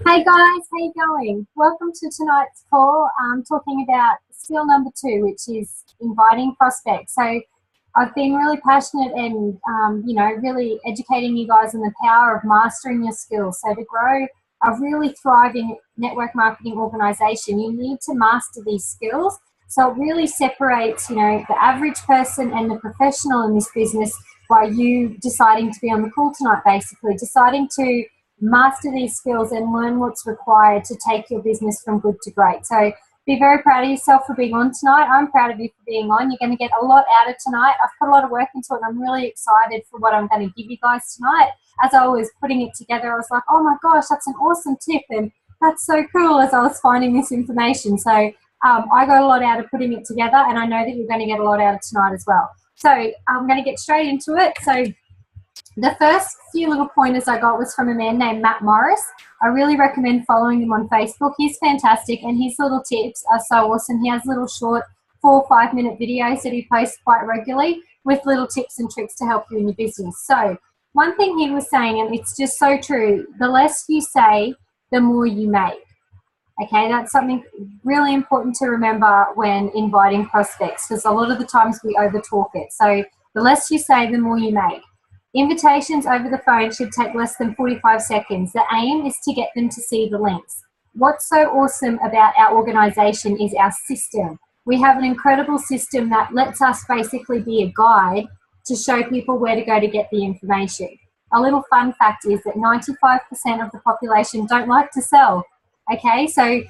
Hey guys, how you going? Welcome to tonight's call. I'm talking about skill number 2, which is inviting prospects. So I've been really passionate and, really educating you guys on the power of mastering your skills. So to grow a really thriving network marketing organization, you need to master these skills. So it really separates, the average person and the professional in this business by you deciding to be on the call tonight, basically, deciding to master these skills and learn what's required to take your business from good to great. So be very proud of yourself for being on tonight. I'm proud of you for being on. You're going to get a lot out of tonight. I've put a lot of work into it and I'm really excited for what I'm going to give you guys tonight. As I was putting it together, I was like, oh my gosh, that's an awesome tip and that's so cool as I was finding this information. So I got a lot out of putting it together and I know that you're going to get a lot out of tonight as well. So I'm going to get straight into it. So the first few little pointers I got was from a man named Matt Morris. I really recommend following him on Facebook. He's fantastic and his little tips are so awesome. He has little short 4 or 5 minute videos that he posts quite regularly with little tips and tricks to help you in your business. So one thing he was saying, and it's just so true, the less you say, the more you make. Okay, that's something really important to remember when inviting prospects because a lot of the times we overtalk it. So the less you say, the more you make. Invitations over the phone should take less than 45 seconds. The aim is to get them to see the links. What's so awesome about our organization is our system. We have an incredible system that lets us basically be a guide to show people where to go to get the information. A little fun fact is that 95% of the population don't like to sell. Okay, so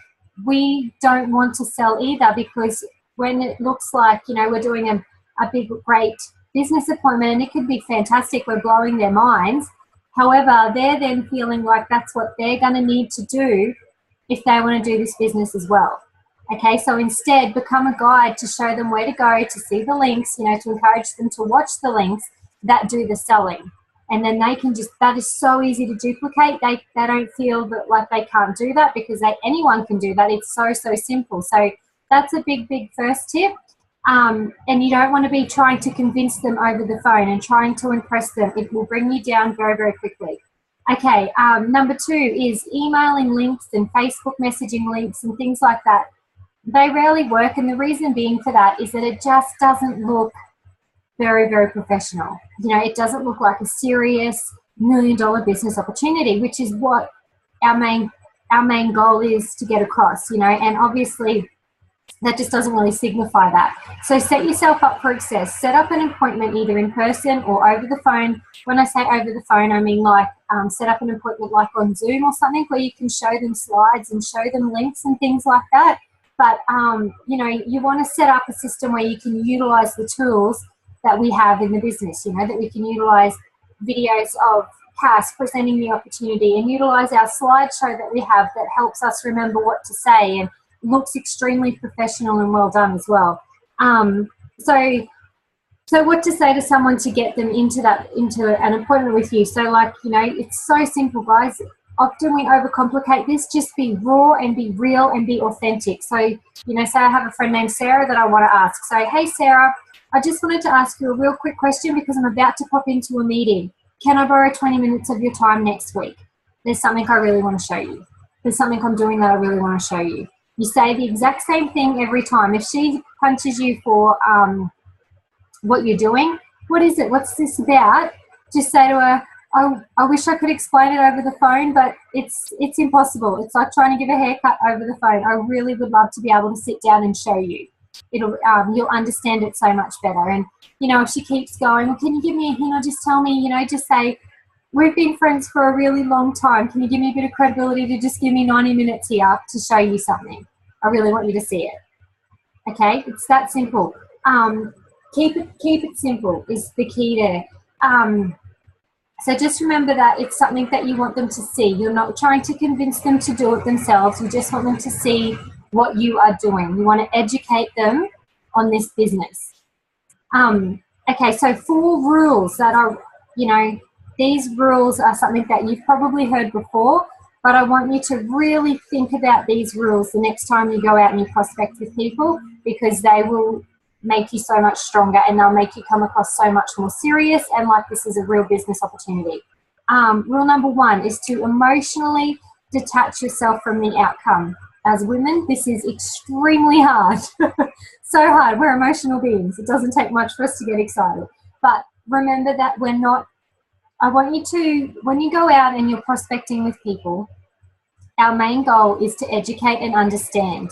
we don't want to sell either because when it looks like, we're doing a big, great business appointment and it could be fantastic, we're blowing their minds. However, they're then feeling like that's what they're going to need to do if they want to do this business as well. Okay, so instead become a guide to show them where to go, to see the links, to encourage them to watch the links that do the selling. And then they can that is so easy to duplicate. They don't feel that like they can't do that because anyone can do that. It's so simple. So that's a big first tip. And you don't want to be trying to convince them over the phone and trying to impress them. It will bring you down very quickly. Okay, number 2 is emailing links and Facebook messaging links and things like that. They rarely work, and the reason being for that is that it just doesn't look very professional. It doesn't look like a serious $1 million business opportunity, which is what our main goal is to get across, and obviously that just doesn't really signify that. So set yourself up for success. Set up an appointment either in person or over the phone. When I say over the phone, I mean like set up an appointment like on Zoom or something where you can show them slides and show them links and things like that. But, you want to set up a system where you can utilize the tools that we have in the business, that we can utilize videos of Cass presenting the opportunity and utilize our slideshow that we have that helps us remember what to say and looks extremely professional and well done as well. So what to say to someone to get them into an appointment with you? So it's so simple, guys. Often we overcomplicate this. Just be raw and be real and be authentic. So, say I have a friend named Sarah that I want to ask. So, hey, Sarah, I just wanted to ask you a real quick question because I'm about to pop into a meeting. Can I borrow 20 minutes of your time next week? There's something I really want to show you. There's something I'm doing that I really want to show you. You say the exact same thing every time. If she punches you for what you're doing, what is it? What's this about? Just say to her, I wish I could explain it over the phone, but it's impossible. It's like trying to give a haircut over the phone. I really would love to be able to sit down and show you. You'll understand it so much better. And, if she keeps going, well, can you give me a hint or just tell me, just say, we've been friends for a really long time. Can you give me a bit of credibility to just give me 90 minutes here to show you something? I really want you to see it. Okay, it's that simple. Keep it simple is the key there. So just remember that it's something that you want them to see. You're not trying to convince them to do it themselves. You just want them to see what you are doing. You want to educate them on this business. Okay, so 4 rules that are, these rules are something that you've probably heard before, but I want you to really think about these rules the next time you go out and you prospect with people because they will make you so much stronger and they'll make you come across so much more serious and like this is a real business opportunity. Rule number 1 is to emotionally detach yourself from the outcome. As women, this is extremely hard. So hard. We're emotional beings. It doesn't take much for us to get excited. But remember that we're not, I want you to, when you go out and you're prospecting with people, our main goal is to educate and understand,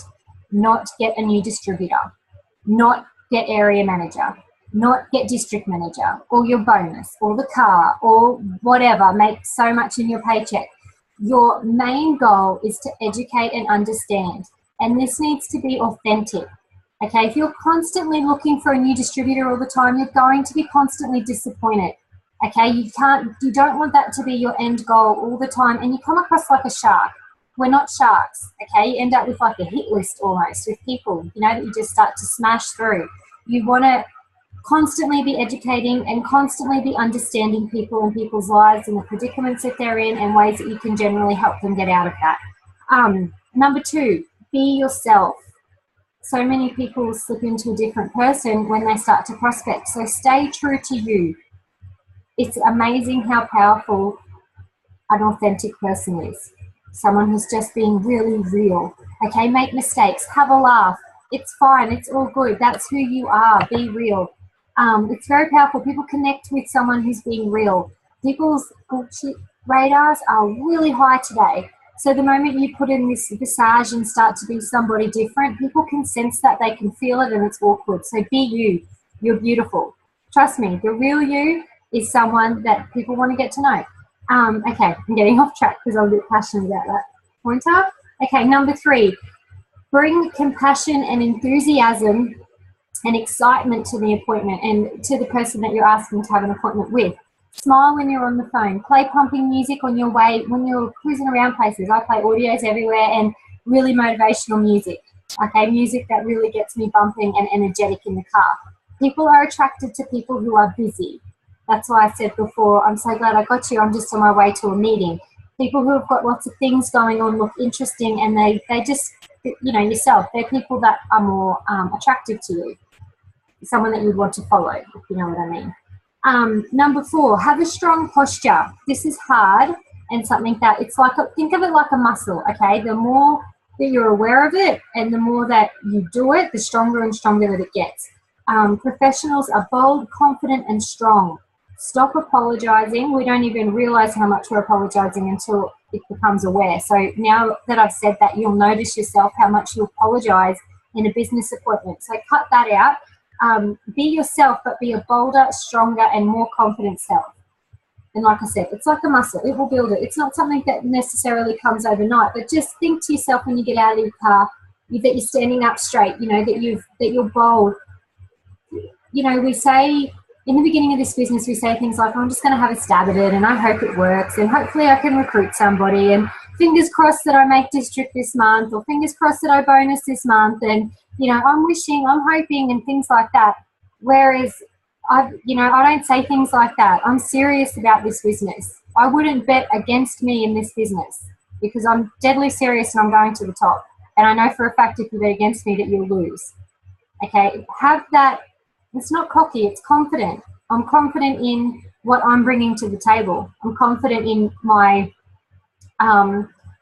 not get a new distributor, not get area manager, not get district manager, or your bonus, or the car, or whatever, make so much in your paycheck. Your main goal is to educate and understand. And this needs to be authentic. Okay, if you're constantly looking for a new distributor all the time, you're going to be constantly disappointed. Okay, you don't want that to be your end goal all the time, and you come across like a shark. We're not sharks, okay? You end up with like a hit list almost with people, you know, that you just start to smash through. You want to constantly be educating and constantly be understanding people and people's lives and the predicaments that they're in and ways that you can generally help them get out of that. Number 2, be yourself. So many people slip into a different person when they start to prospect. So stay true to you. It's amazing how powerful an authentic person is. Someone who's just being really real. Okay, make mistakes, have a laugh. It's fine, it's all good. That's who you are, be real. It's very powerful. People connect with someone who's being real. People's bullshit radars are really high today. So the moment you put in this visage and start to be somebody different, people can sense that, they can feel it, and it's awkward. So be you. You're beautiful. Trust me, the real you is someone that people want to get to know. Okay, I'm getting off track because I'm a bit passionate about that pointer. Okay, number 3, bring compassion and enthusiasm and excitement to the appointment and to the person that you're asking to have an appointment with. Smile when you're on the phone. Play pumping music on your way when you're cruising around places. I play audios everywhere and really motivational music. Okay, music that really gets me bumping and energetic in the car. People are attracted to people who are busy. That's why I said before, I'm so glad I got you. I'm just on my way to a meeting. People who have got lots of things going on look interesting, and they just, you know, yourself, they're people that are more attractive to you. Someone that you'd want to follow, if you know what I mean. Number 4, have a strong posture. This is hard and something that it's like, think of it like a muscle, okay? The more that you're aware of it and the more that you do it, the stronger and stronger that it gets. Professionals are bold, confident, and strong. Stop apologizing. We don't even realize how much we're apologizing until it becomes aware. So now that I've said that, you'll notice yourself how much you apologize in a business appointment. So cut that out. Be yourself, but be a bolder, stronger, and more confident self. And like I said, it's like a muscle. It will build it. It's not something that necessarily comes overnight, but just think to yourself when you get out of your car that you're standing up straight, you know, that you're bold. You know, we say in the beginning of this business, we say things like, I'm just going to have a stab at it and I hope it works and hopefully I can recruit somebody and fingers crossed that I make district this month, or fingers crossed that I bonus this month, and, you know, I'm wishing, I'm hoping, and things like that. Whereas I don't say things like that. I'm serious about this business. I wouldn't bet against me in this business because I'm deadly serious and I'm going to the top. And I know for a fact if you bet against me that you'll lose. Okay, have that. It's not cocky, it's confident. I'm confident in what I'm bringing to the table. I'm confident in my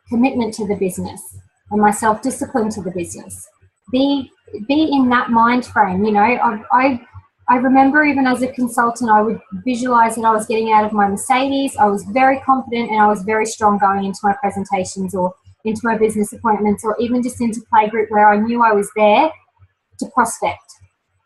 commitment to the business and my self-discipline to the business. Be in that mind frame. You know, I remember even as a consultant, I would visualize that I was getting out of my Mercedes. I was very confident and I was very strong going into my presentations or into my business appointments or even just into playgroup where I knew I was there to prospect.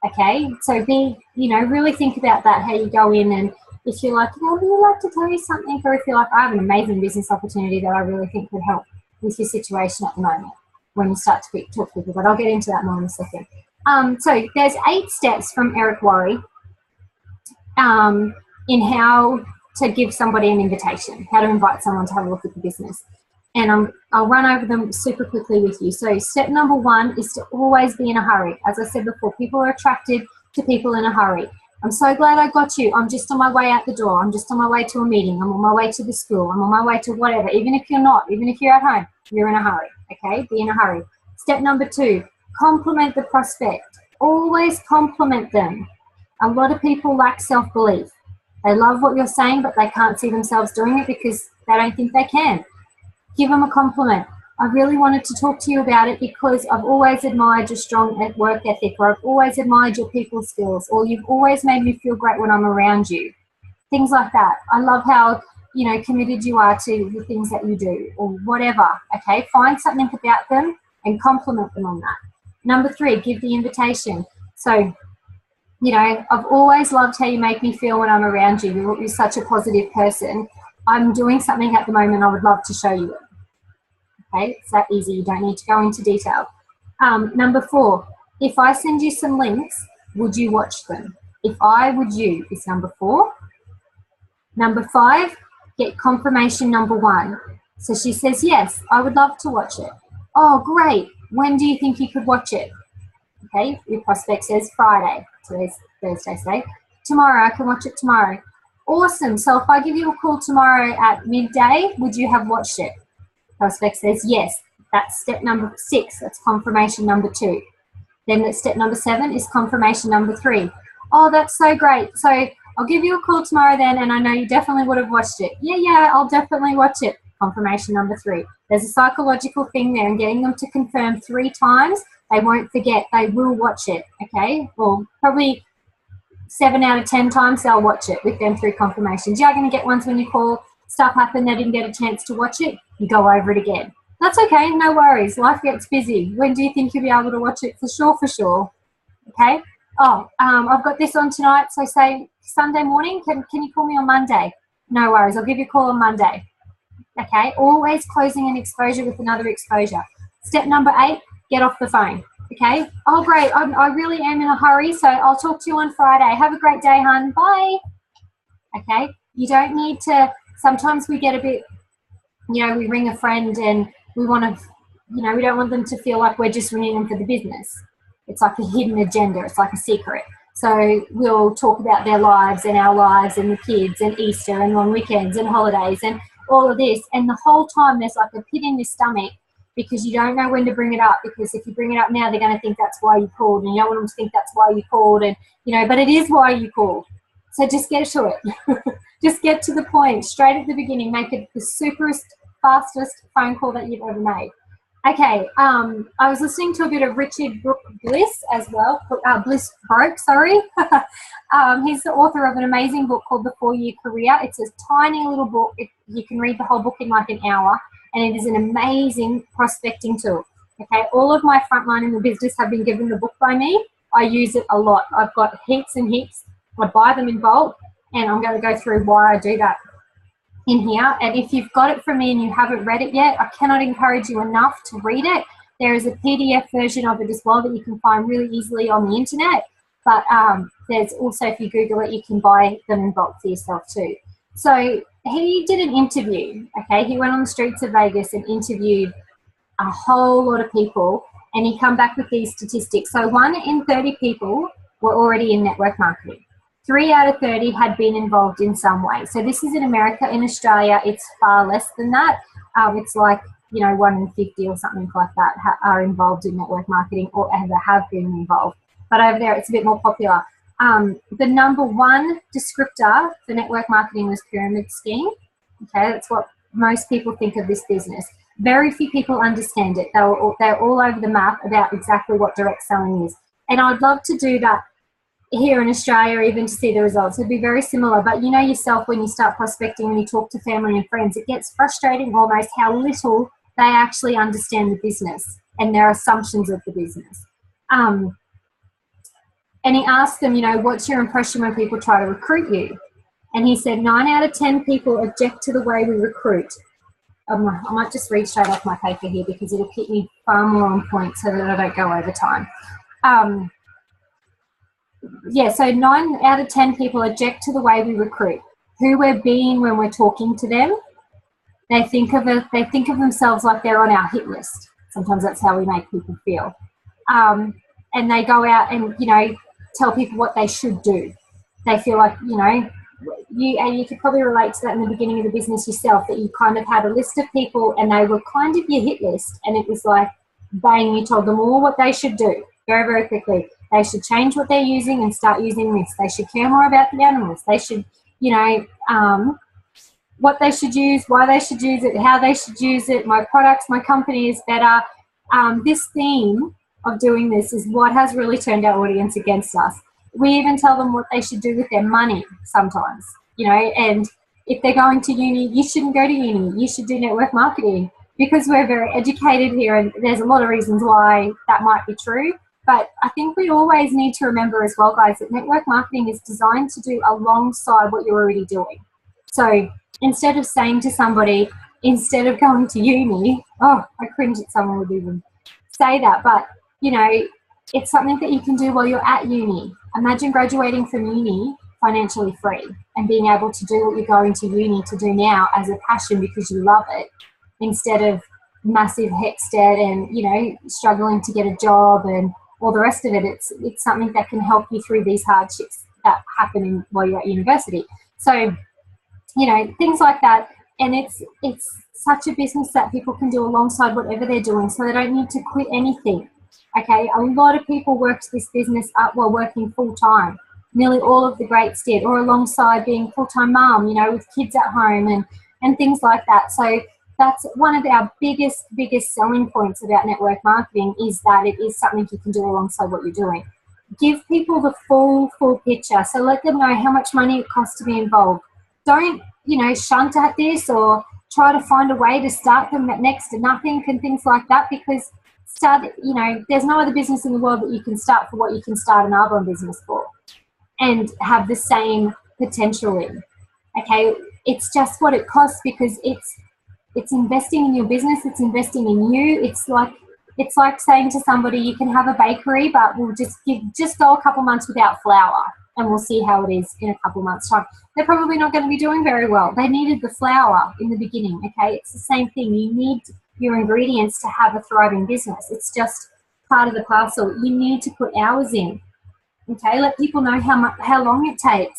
Okay, so really think about that, how you go in, and if you're like, would you like to tell you something, or if you're like, I have an amazing business opportunity that I really think would help with your situation at the moment when you start to talk to people, but I'll get into that more in a second. So there's 8 steps from Eric Worre in how to give somebody an invitation, how to invite someone to have a look at the business. And I'll run over them super quickly with you. So step number 1 is to always be in a hurry. As I said before, people are attracted to people in a hurry. I'm so glad I got you. I'm just on my way out the door. I'm just on my way to a meeting. I'm on my way to the school. I'm on my way to whatever. Even if you're not, even if you're at home, you're in a hurry, okay? Be in a hurry. Step number 2, compliment the prospect. Always compliment them. A lot of people lack self-belief. They love what you're saying, but they can't see themselves doing it because they don't think they can. Give them a compliment. I really wanted to talk to you about it because I've always admired your strong work ethic, or I've always admired your people skills, or you've always made me feel great when I'm around you. Things like that. I love how, you know, committed you are to the things that you do, or whatever. Okay, find something about them and compliment them on that. Number 3, give the invitation. So, you know, I've always loved how you make me feel when I'm around you. You're such a positive person. I'm doing something at the moment. I would love to show you it. Okay, it's that easy. You don't need to go into detail. Number 4, if I send you some links, would you watch them? If I, would you, is number 4. Number 5, get confirmation number 1. So she says, yes, I would love to watch it. Oh, great. When do you think you could watch it? Okay, your prospect says Friday. Today's Thursday, say. Tomorrow, I can watch it tomorrow. Awesome. So if I give you a call tomorrow at midday, would you have watched it? Prospect says yes. That's step number 6. That's confirmation number 2. Then step number 7 is confirmation number 3. Oh, that's so great. So I'll give you a call tomorrow then, and I know you definitely would have watched it. Yeah, I'll definitely watch it. Confirmation number 3. There's a psychological thing there, and getting them to confirm 3 times, they won't forget. They will watch it, okay? Well, probably 7 out of 10 times they'll watch it with them 3 confirmations. You're going to get ones when you call, stuff happened, they didn't get a chance to watch it, you go over it again. That's okay, no worries. Life gets busy. When do you think you'll be able to watch it? For sure. Okay? Oh, I've got this on tonight, so say Sunday morning. Can you call me on Monday? No worries, I'll give you a call on Monday. Okay? Always closing an exposure with another exposure. Step number 8, get off the phone. Okay? Oh, great. I really am in a hurry, so I'll talk to you on Friday. Have a great day, hun. Bye. Okay? You don't need to, sometimes we get a bit, you know, we ring a friend and we want to, you know, we don't want them to feel like we're just ringing them for the business. It's like a hidden agenda. It's like a secret. So we'll talk about their lives and our lives and the kids and Easter and long weekends and holidays and all of this. And the whole time there's like a pit in your stomach because you don't know when to bring it up, because if you bring it up now, they're going to think that's why you called, and you don't want them to think that's why you called, and, you know, but it is why you called. So just get to it. Just get to the point straight at the beginning. Make it the superest, fastest phone call that you've ever made. Okay, I was listening to a bit of Richard Bliss as well. Bliss Broke, sorry. He's the author of an amazing book called The 4-Year Career. It's a tiny little book. You can read the whole book in like an hour, and it is an amazing prospecting tool. Okay, all of my frontline in the business have been given the book by me. I use it a lot. I've got heaps and heaps. I buy them in bulk, and I'm going to go through why I do that in here. And if you've got it from me and you haven't read it yet, I cannot encourage you enough to read it. There is a PDF version of it as well that you can find really easily on the internet, but there's also, if you Google it, you can buy them in bulk for yourself too. So he did an interview, okay? He went on the streets of Vegas and interviewed a whole lot of people, and he come back with these statistics. So 1 in 30 people were already in network marketing. 3 out of 30 had been involved in some way. So this is in America. In Australia, it's far less than that. It's like, you know, 1 in 50 or something like that are involved in network marketing or have been involved. But over there, it's a bit more popular. The number 1 descriptor for network marketing was pyramid scheme. Okay, that's what most people think of this business. Very few people understand it. They're all over the map about exactly what direct selling is. And I'd love to do that here in Australia, even to see the results. It'd be very similar, but you know yourself, when you start prospecting, when you talk to family and friends, it gets frustrating almost how little they actually understand the business and their assumptions of the business. And he asked them, you know, what's your impression when people try to recruit you? And he said 9 out of 10 people object to the way we recruit. I might just read straight off my paper here because it'll keep me far more on point so that I don't go over time. Yeah, so 9 out of 10 people object to the way we recruit. Who we're being when we're talking to them. They think of themselves like they're on our hit list. Sometimes that's how we make people feel. And they go out and, you know, tell people what they should do. They feel like, you know, you could probably relate to that in the beginning of the business yourself, that you kind of had a list of people and they were kind of your hit list, and it was like, bang, you told them all what they should do very, very quickly. They should change what they're using and start using this. They should care more about the animals. They should, you know, what they should use, why they should use it, how they should use it, my products, my company is better. This theme of doing this is what has really turned our audience against us. We even tell them what they should do with their money sometimes, you know, and if they're going to uni, you shouldn't go to uni, you should do network marketing, because we're very educated here, and there's a lot of reasons why that might be true. But I think we always need to remember as well, guys, that network marketing is designed to do alongside what you're already doing. So instead of saying to somebody, instead of going to uni, oh, I cringe that someone would even say that, but you know, it's something that you can do while you're at uni. Imagine graduating from uni financially free and being able to do what you're going to uni to do now as a passion because you love it, instead of massive HECS debt and, you know, struggling to get a job and all the rest of it. It's something that can help you through these hardships that happen while you're at university. So, you know, things like that. And it's such a business that people can do alongside whatever they're doing, so they don't need to quit anything. Okay, a lot of people worked this business up while working full-time. Nearly all of the greats did, or alongside being full-time mum, you know, with kids at home and things like that. So that's one of our biggest selling points about network marketing, is that it is something you can do alongside what you're doing. Give people the full picture. So let them know how much money it costs to be involved. Don't, you know, shunt at this or try to find a way to start them at next to nothing and things like that, because you know, there's no other business in the world that you can start for what you can start an Arbonne business for and have the same potential in. Okay, it's just what it costs, because it's investing in your business, it's investing in you. It's like saying to somebody, you can have a bakery, but we'll just go a couple months without flour and we'll see how it is in a couple months' time. They're probably not going to be doing very well. They needed the flour in the beginning, okay? It's the same thing. You need your ingredients to have a thriving business. It's just part of the parcel. You need to put hours in, okay? Let people know how long it takes.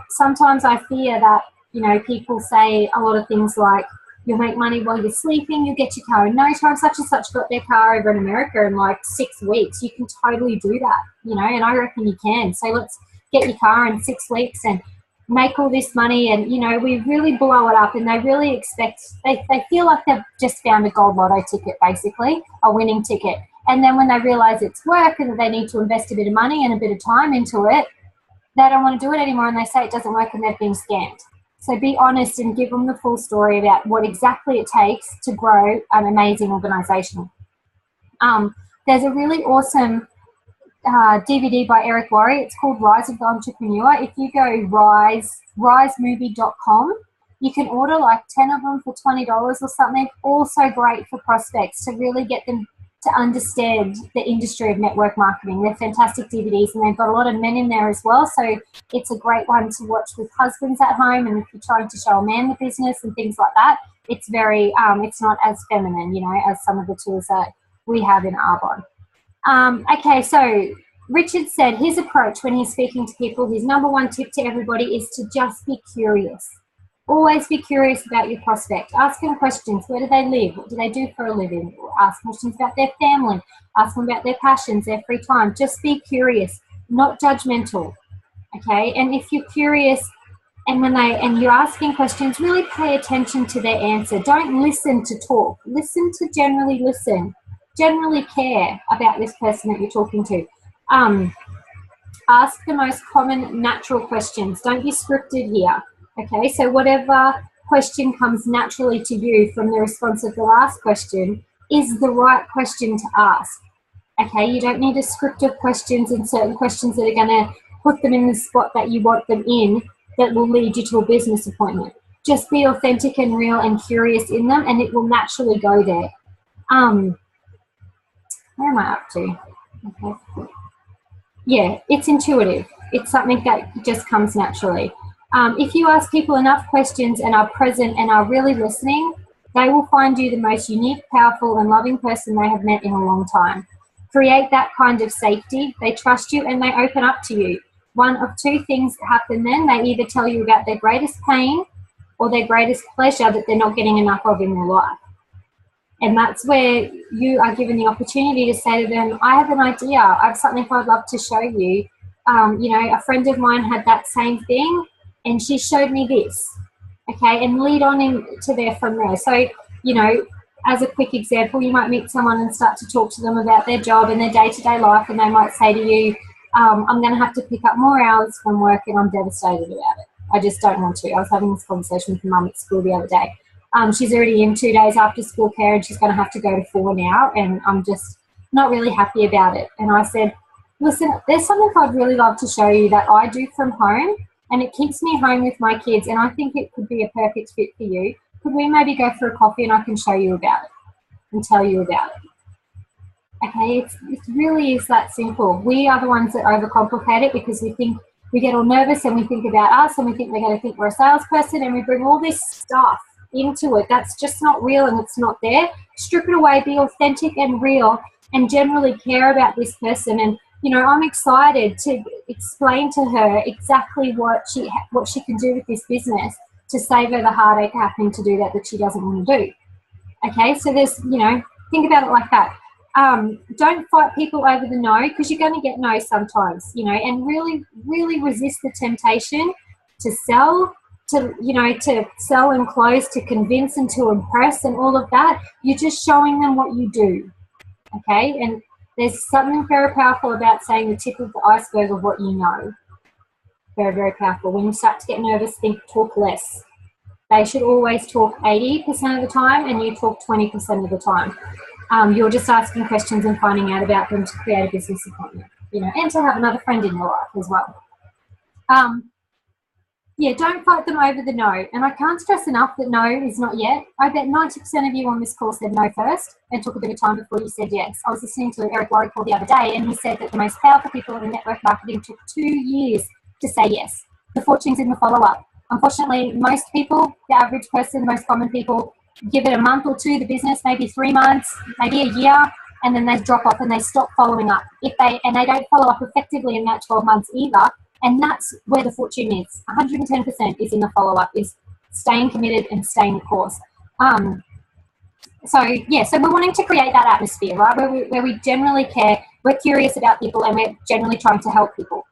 Sometimes I fear that, you know, people say a lot of things like, you'll make money while you're sleeping, you'll get your car in no time. Such and such got their car over in America in like 6 weeks. You can totally do that, you know, and I reckon you can. So let's get your car in 6 weeks and make all this money. And, you know, we really blow it up, and they really expect, they feel like they've just found a gold lotto ticket, basically, a winning ticket. And then when they realize it's work and that they need to invest a bit of money and a bit of time into it, they don't want to do it anymore, and they say it doesn't work and they've been scammed. So be honest and give them the full story about what exactly it takes to grow an amazing organisation. There's a really awesome DVD by Eric Worre. It's called Rise of the Entrepreneur. If you go risemovie.com, you can order like 10 of them for $20 or something. Also great for prospects to really get them to understand the industry of network marketing. They're fantastic DVDs, and they've got a lot of men in there as well. So it's a great one to watch with husbands at home, and if you're trying to show a man the business and things like that, it's very, it's not as feminine, you know, as some of the tools that we have in Arbonne. Okay, so Richard said his approach when he's speaking to people, his number one tip to everybody is to just be curious. Always be curious about your prospect. Ask them questions. Where do they live? What do they do for a living? Ask questions about their family. Ask them about their passions, their free time. Just be curious, not judgmental. Okay? And if you're curious and you're asking questions, really pay attention to their answer. Don't listen to talk. Listen to generally listen. Generally care about this person that you're talking to. Ask the most common natural questions. Don't be scripted here. Okay, so whatever question comes naturally to you from the response of the last question is the right question to ask. Okay, you don't need a script of questions and certain questions that are going to put them in the spot that you want them in that will lead you to a business appointment. Just be authentic and real and curious in them, and it will naturally go there. Where am I up to? Okay. Yeah, it's intuitive. It's something that just comes naturally. If you ask people enough questions and are present and are really listening, they will find you the most unique, powerful, and loving person they have met in a long time. Create that kind of safety. They trust you and they open up to you. One of two things happen then. They either tell you about their greatest pain or their greatest pleasure that they're not getting enough of in their life. And that's where you are given the opportunity to say to them, I have an idea. I have something I'd love to show you. You know, a friend of mine had that same thing, and she showed me this. okay, and lead on into there from there. So, you know, as a quick example, you might meet someone and start to talk to them about their job and their day-to-day life, and they might say to you, I'm going to have to pick up more hours from work and I'm devastated about it. I just don't want to. I was having this conversation with mum at school the other day. She's already in 2 days after school care and she's going to have to go to 4 now, and I'm just not really happy about it. And I said, listen, there's something I'd really love to show you that I do from home, and it keeps me home with my kids, and I think it could be a perfect fit for you. Could we maybe go for a coffee and I can show you about it and tell you about it? Okay, it really is that simple. We are the ones that overcomplicate it because we get all nervous and we think about us and we think they're going to think we're a salesperson, and we bring all this stuff into it that's just not real and it's not there. Strip it away, be authentic and real, and generally care about this person. And you know, I'm excited to explain to her exactly what she can do with this business to save her the heartache having to do that she doesn't want to do. Okay, so there's, you know, think about it like that. Don't fight people over the no, because you're going to get no sometimes, you know, and really, really resist the temptation to sell, to sell and close, to convince and to impress and all of that. You're just showing them what you do. Okay, and there's something very powerful about saying the tip of the iceberg of what you know. Very, very powerful. When you start to get nervous, talk less. They should always talk 80% of the time and you talk 20% of the time. You're just asking questions and finding out about them to create a business appointment, you know, and to have another friend in your life as well. Yeah, don't fight them over the no. And I can't stress enough that no is not yet. I bet 90% of you on this call said no first and took a bit of time before you said yes. I was listening to Eric Worre call the other day, and he said that the most powerful people in network marketing took 2 years to say yes. The fortune's in the follow-up. Unfortunately, most people, the average person, most common people, give it a month or two, the business, maybe 3 months, maybe a year, and then they drop off and they stop following up. And they don't follow up effectively in that 12 months either. And that's where the fortune is. 110% is in the follow-up, is staying committed and staying the course. So we're wanting to create that atmosphere, right, where we generally care, we're curious about people, and we're generally trying to help people.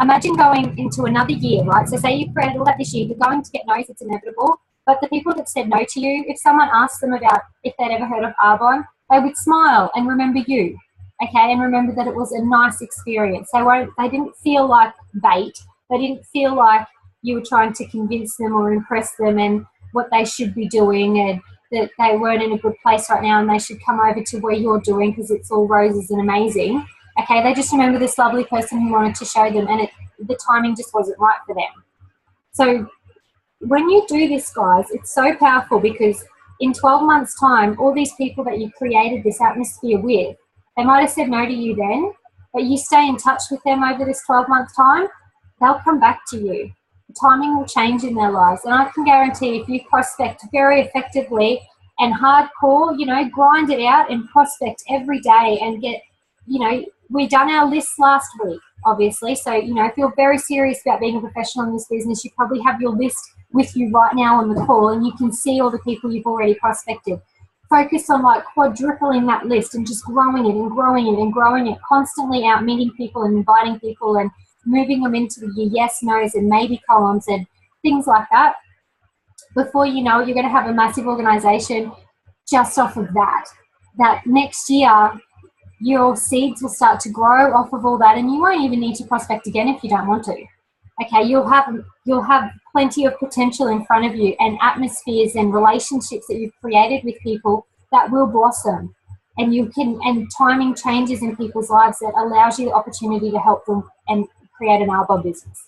Imagine going into another year, right? So say you've created all that this year, you're going to get no's, it's inevitable. But the people that said no to you, if someone asked them about if they'd ever heard of Arbonne, they would smile and remember you. Okay, and remember that it was a nice experience. They didn't feel like bait. They didn't feel like you were trying to convince them or impress them and what they should be doing, and that they weren't in a good place right now and they should come over to where you're doing because it's all roses and amazing. Okay, they just remember this lovely person who wanted to show them, and the timing just wasn't right for them. So when you do this, guys, it's so powerful, because in 12 months' time, all these people that you created this atmosphere with, they might have said no to you then, but you stay in touch with them over this 12-month time, they'll come back to you. The timing will change in their lives. And I can guarantee if you prospect very effectively and hardcore, you know, grind it out and prospect every day and get, you know, we done our list last week, obviously. So, you know, if you're very serious about being a professional in this business, you probably have your list with you right now on the call, and you can see all the people you've already prospected. Focus on like quadrupling that list and just growing it and growing it and growing it, constantly out meeting people and inviting people and moving them into the yes, no's and maybe columns and things like that. Before you know it, you're going to have a massive organization just off of that. That next year, your seeds will start to grow off of all that, and you won't even need to prospect again if you don't want to. Okay, you'll have plenty of potential in front of you, and atmospheres and relationships that you've created with people that will blossom, and timing changes in people's lives that allows you the opportunity to help them and create an Arbonne business.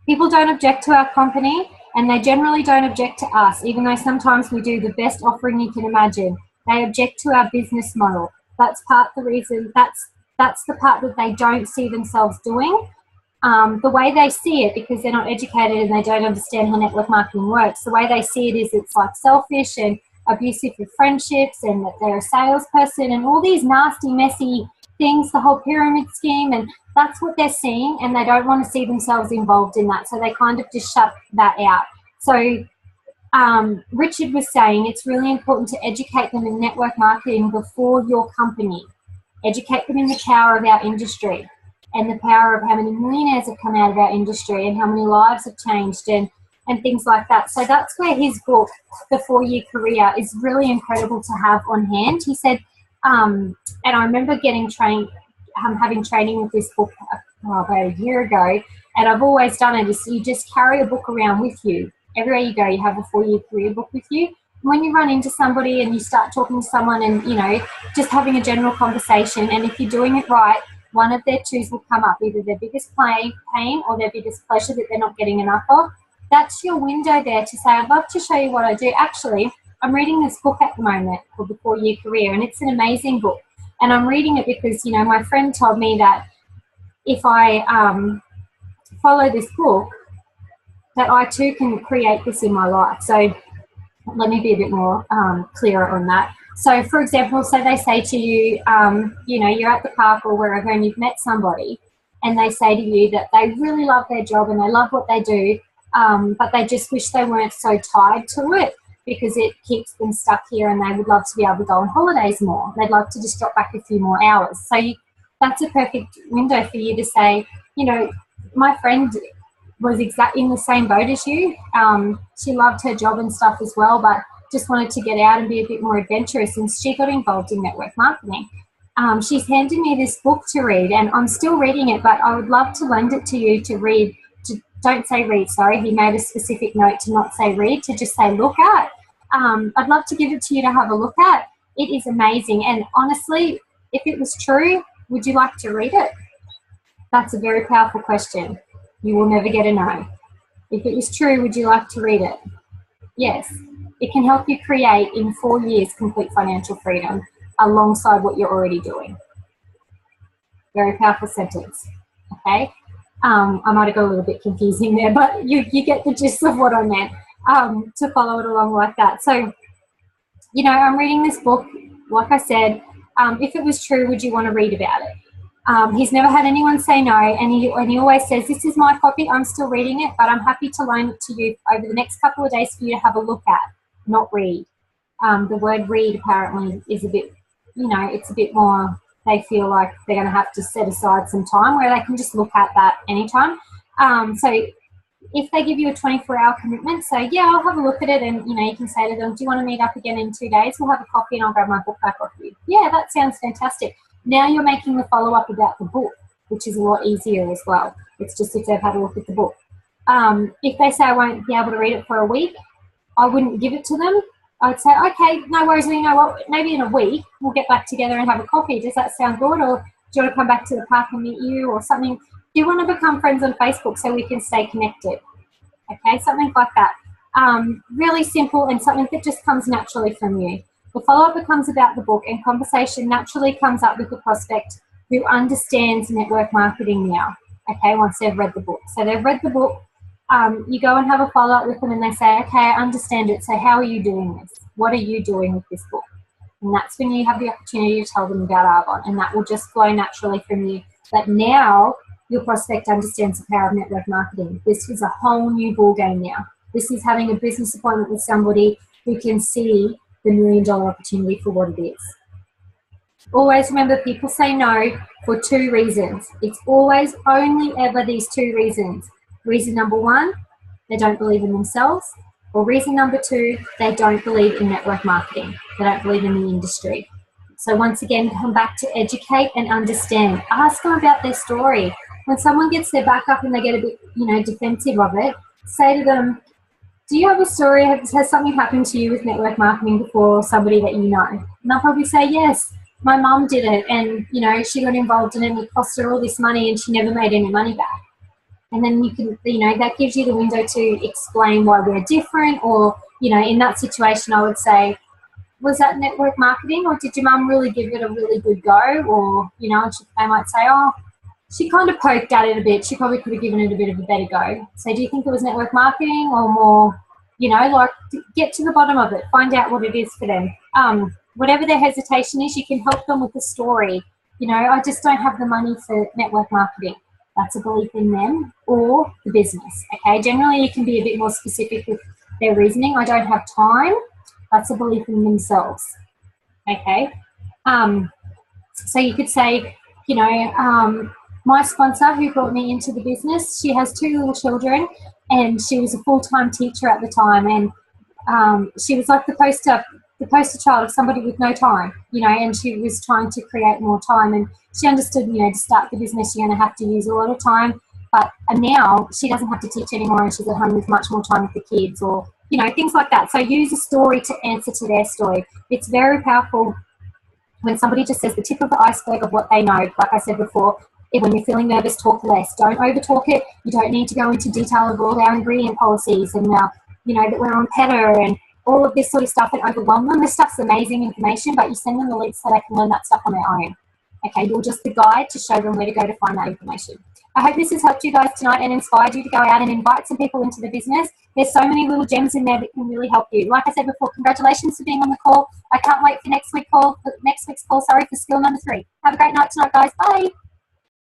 People don't object to our company, and they generally don't object to us, even though sometimes we do the best offering you can imagine. They object to our business model. That's the reason. That's the part that they don't see themselves doing. The way they see it, because they're not educated and they don't understand how network marketing works, the way they see it is it's like selfish and abusive with friendships, and that they're a salesperson and all these nasty, messy things, the whole pyramid scheme, and that's what they're seeing, and they don't want to see themselves involved in that. So they kind of just shut that out. So Richard was saying it's really important to educate them in network marketing before your company. Educate them in the power of our industry. and the power of how many millionaires have come out of our industry and how many lives have changed and things like that. So that's where his book, The 4-Year Career, is really incredible to have on hand. He said, and I remember getting trained, having training with this book about a year ago, and I've always done it, is you just carry a book around with you. Everywhere you go, you have a 4-year career book with you. When you run into somebody and you start talking to someone and, you know, just having a general conversation, and if you're doing it right, one of their twos will come up, either their biggest pain or their biggest pleasure that they're not getting enough of. That's your window there to say, I'd love to show you what I do. Actually, I'm reading this book at the moment called The 4-Year Career, and it's an amazing book. And I'm reading it because, you know, my friend told me that if I follow this book, that I too can create this in my life. So let me be a bit more clearer on that. So, for example, so they say to you, you know, you're at the park or wherever and you've met somebody and they say to you that they really love their job and they love what they do, but they just wish they weren't so tied to it because it keeps them stuck here and they would love to be able to go on holidays more. They'd love to just drop back a few more hours. So that's a perfect window for you to say, you know, my friend was exactly in the same boat as you. She loved her job and stuff as well, but just wanted to get out and be a bit more adventurous, and she got involved in network marketing. She's handed me this book to read, and I'm still reading it, but I would love to lend it to you to read. Don't say read, sorry. He made a specific note to not say read, to just say look at. I'd love to give it to you to have a look at. It is amazing, and honestly, if it was true, would you like to read it? That's a very powerful question. You will never get a no. If it was true, would you like to read it? Yes. It can help you create in 4 years complete financial freedom alongside what you're already doing. Very powerful sentence. Okay. I might have got a little bit confusing there, but you get the gist of what I meant, to follow it along like that. So, you know, I'm reading this book. Like I said, if it was true, would you want to read about it? He's never had anyone say no, and he always says, this is my copy, I'm still reading it, but I'm happy to loan it to you over the next couple of days for you to have a look at, not read. The word read apparently is a bit, you know, it's a bit more, they feel like they're going to have to set aside some time where they can just look at that anytime. So if they give you a 24-hour commitment, say, yeah, I'll have a look at it, and, you know, you can say to them, do you want to meet up again in 2 days? We'll have a coffee and I'll grab my book back off you. Yeah, that sounds fantastic. Now you're making the follow-up about the book, which is a lot easier as well. It's just if they've had a look at the book. If they say I won't be able to read it for a week, I wouldn't give it to them. I'd say, okay, no worries, you know what, maybe in a week we'll get back together and have a coffee. Does that sound good? Or do you want to come back to the park and meet you or something? Do you want to become friends on Facebook so we can stay connected? Okay, something like that. Really simple and something that just comes naturally from you. The follow-up becomes about the book, and conversation naturally comes up with the prospect who understands network marketing now, okay, once they've read the book. So they've read the book, you go and have a follow-up with them and they say, okay, I understand it, so how are you doing this? What are you doing with this book? And that's when you have the opportunity to tell them about Arbonne, and that will just flow naturally from you. But now your prospect understands the power of network marketing. This is a whole new ball game now. This is having a business appointment with somebody who can see the $1 million opportunity for what it is. Always remember, people say no for 2 reasons. It's always only ever these 2 reasons. Reason number 1, they don't believe in themselves. Or reason number 2, they don't believe in network marketing. They don't believe in the industry. So once again, come back to educate and understand. Ask them about their story. When someone gets their back up and they get a bit, you know, defensive of it, say to them, do you have a story? Has something happened to you with network marketing before, or somebody that you know? And they'll probably say, yes, my mum did it, and, you know, she got involved in it and it cost her all this money and she never made any money back. And then you can, you know, that gives you the window to explain why we're different, or, you know, in that situation I would say, was that network marketing, or did your mum really give it a really good go? Or, you know, they might say, oh, she kind of poked at it a bit. She probably could have given it a bit of a better go. So do you think it was network marketing, or more, you know, like, get to the bottom of it, find out what it is for them. Whatever their hesitation is, you can help them with the story. You know, I just don't have the money for network marketing. That's a belief in them or the business, okay? Generally, you can be a bit more specific with their reasoning. I don't have time. That's a belief in themselves, okay? So you could say, you know, my sponsor who brought me into the business, she has 2 little children, and she was a full-time teacher at the time, and she was like the poster child of somebody with no time, you know, and she was trying to create more time, and she understood, you know, to start the business you're going to have to use a lot of time, but now she doesn't have to teach anymore, and she's at home with much more time with the kids, or, you know, things like that. So use a story to answer to their story. It's very powerful when somebody just says the tip of the iceberg of what they know. Like I said before, when you're feeling nervous, talk less. Don't overtalk it. You don't need to go into detail of all our ingredient policies and you know, that we're on PETA and all of this sort of stuff and overwhelm them. This stuff's amazing information, but you send them the links so they can learn that stuff on their own. Okay, you're just the guide to show them where to go to find that information. I hope this has helped you guys tonight and inspired you to go out and invite some people into the business. There's so many little gems in there that can really help you. Like I said before, congratulations for being on the call. I can't wait for next week's call, for skill number 3. Have a great night tonight, guys. Bye.